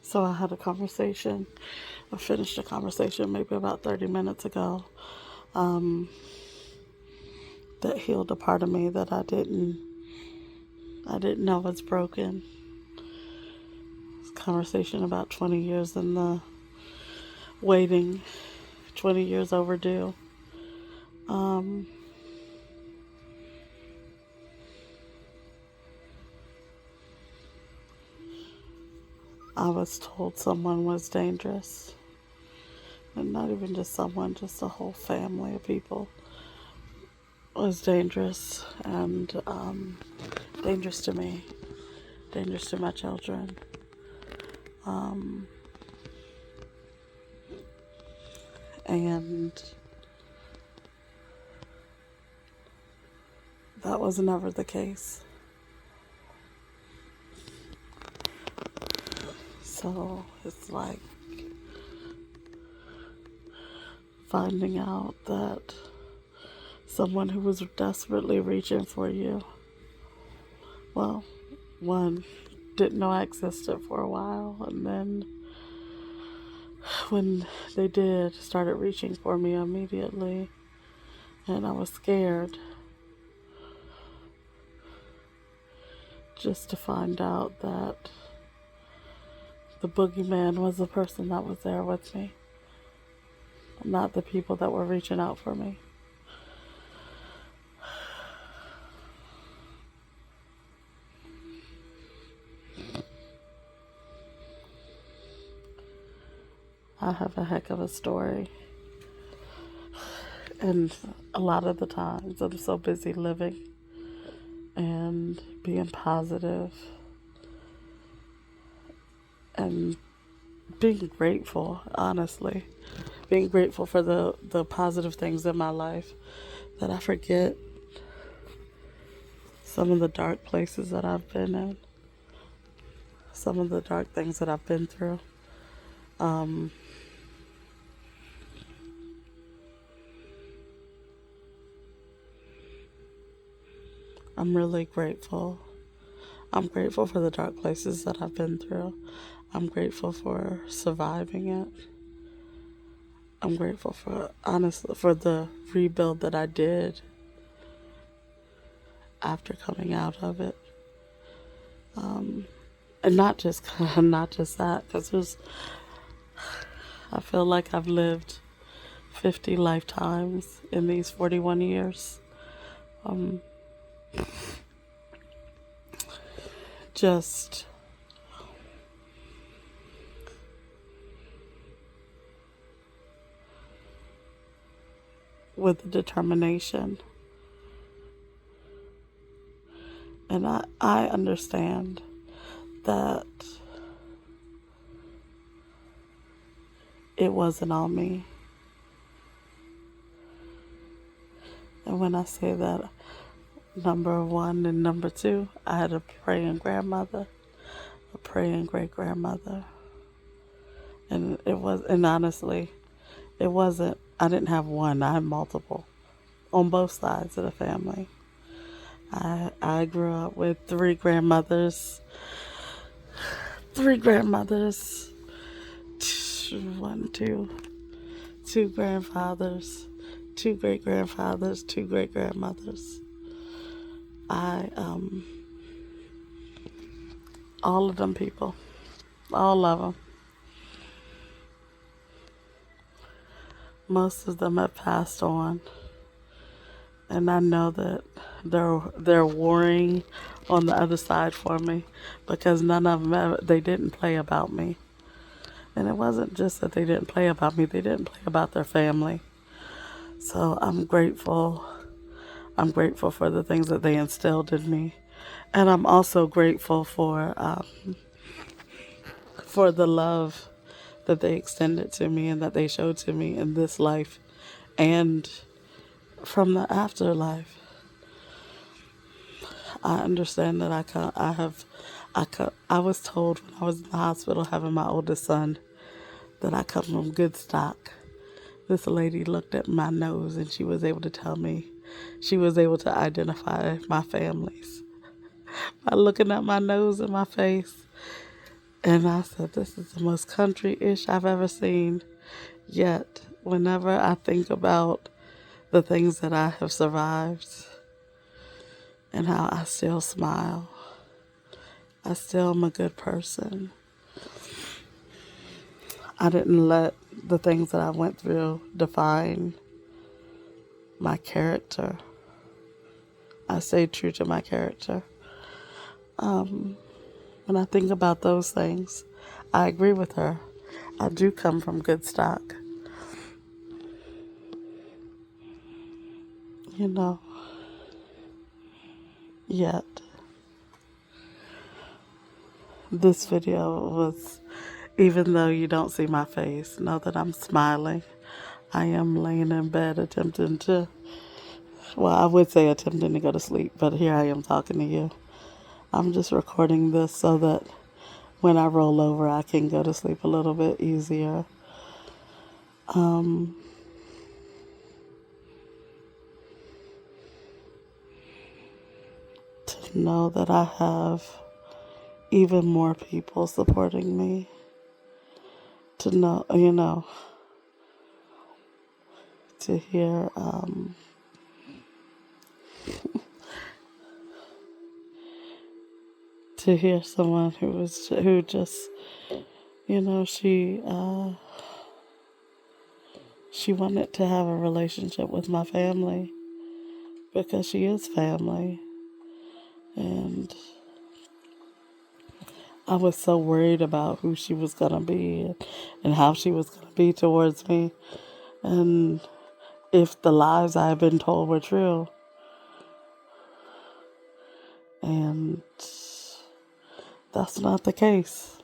So I had a conversation. I finished a conversation maybe about 30 minutes ago um, that healed a part of me that I didn't know was broken. It's a conversation about 20 years in the waiting, 20 years overdue. Um, I was told someone was dangerous. And not even just someone, just a whole family of people was dangerous and dangerous to me, dangerous to my children. Um, and that was never the case. So it's like finding out that someone who was desperately reaching for you, well, one, didn't know I existed for a while, and then when they did, started reaching for me immediately, and I was scared just to find out that the boogeyman was the person that was there with me, not the people that were reaching out for me. I have a heck of a story, and a lot of the times I'm so busy living and being positive and being grateful, honestly, being grateful for the positive things in my life, that I forget some of the dark places that I've been in, some of the dark things that I've been through. Um, I'm really grateful. I'm grateful for the dark places that I've been through. I'm grateful for surviving it. I'm grateful for, honestly, for the rebuild that I did after coming out of it. And not just not just that, because I feel like I've lived 50 lifetimes in these 41 years. Um, just with determination. And I understand that it wasn't all me. And when I say that, number one and number two, I had a praying grandmother, a praying great grandmother. And honestly, it wasn't, I didn't have one, I had multiple on both sides of the family. I grew up with three grandmothers, one, two grandfathers, two great grandfathers, two great grandmothers. I, all of them people, all of them. Most of them have passed on, and I know that they're warring on the other side for me, because none of them they didn't play about me. And it wasn't just that they didn't play about me; they didn't play about their family. So I'm grateful. I'm grateful for the things that they instilled in me, and I'm also grateful for the love that they extended to me and that they showed to me in this life and from the afterlife. I understand that I was told when I was in the hospital having my oldest son that I come from good stock. This lady looked at my nose and she was able to tell me, she was able to identify my families by looking at my nose and my face. And I said, this is the most country-ish I've ever seen. Yet, whenever I think about the things that I have survived and how I still smile, I still am a good person. I didn't let the things that I went through define my character. I stayed true to my character. When I think about those things, I agree with her. I do come from good stock. You know, yet this video was, even though you don't see my face, know that I'm smiling. I am laying in bed attempting to, well, I would say attempting to go to sleep, but here I am talking to you. I'm just recording this so that when I roll over, I can go to sleep a little bit easier. To know that I have even more people supporting me. To know, to hear, to hear someone who just, she wanted to have a relationship with my family because she is family. And I was so worried about who she was going to be and how she was going to be towards me. And if the lies I had been told were true. And that's not the case.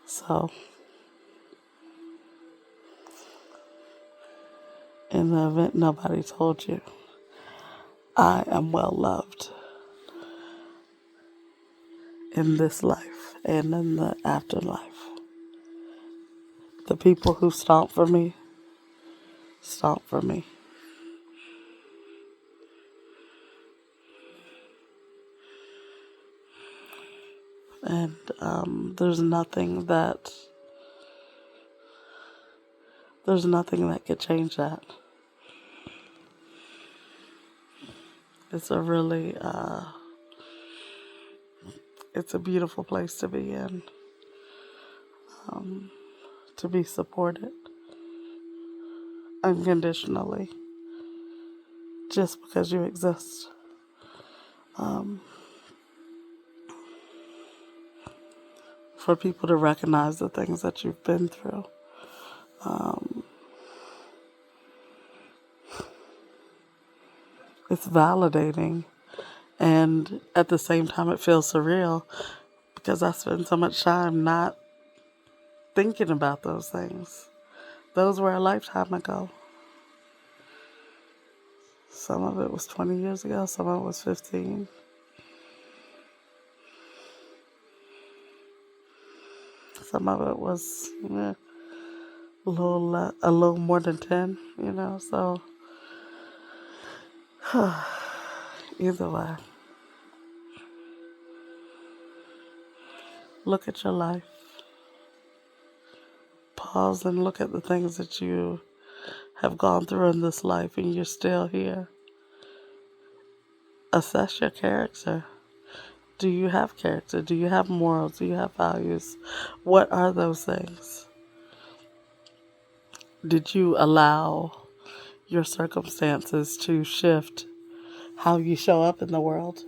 So, in the event nobody told you, I am well loved in this life and in the afterlife. The people who stomp for me, stomp for me. And there's nothing that could change that. It's a really, it's a beautiful place to be in, to be supported unconditionally, just because you exist. For people to recognize the things that you've been through. It's validating, and at the same time it feels surreal because I spend so much time not thinking about those things. Those were a lifetime ago. Some of it was 20 years ago, some of it was 15. Some of it was a little more than 10, so either way. Look at your life. Pause and look at the things that you have gone through in this life and you're still here. Assess your character. Do you have character? Do you have morals? Do you have values? What are those things? Did you allow your circumstances to shift how you show up in the world?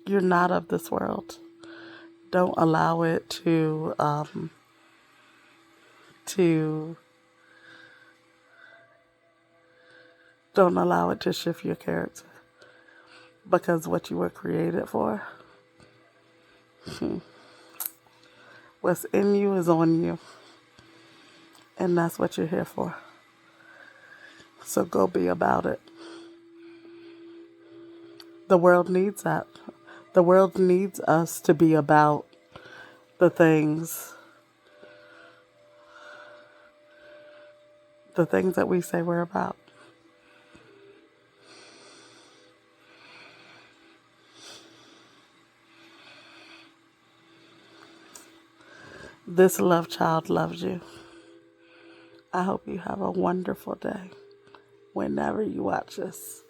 You're not of this world. Don't allow it to don't allow it to shift your character, because what you were created for, what's in you is on you, and that's what you're here for. So go be about it. The world needs that. The world needs us to be about the things that we say we're about. This love child loves you. I hope you have a wonderful day whenever you watch this.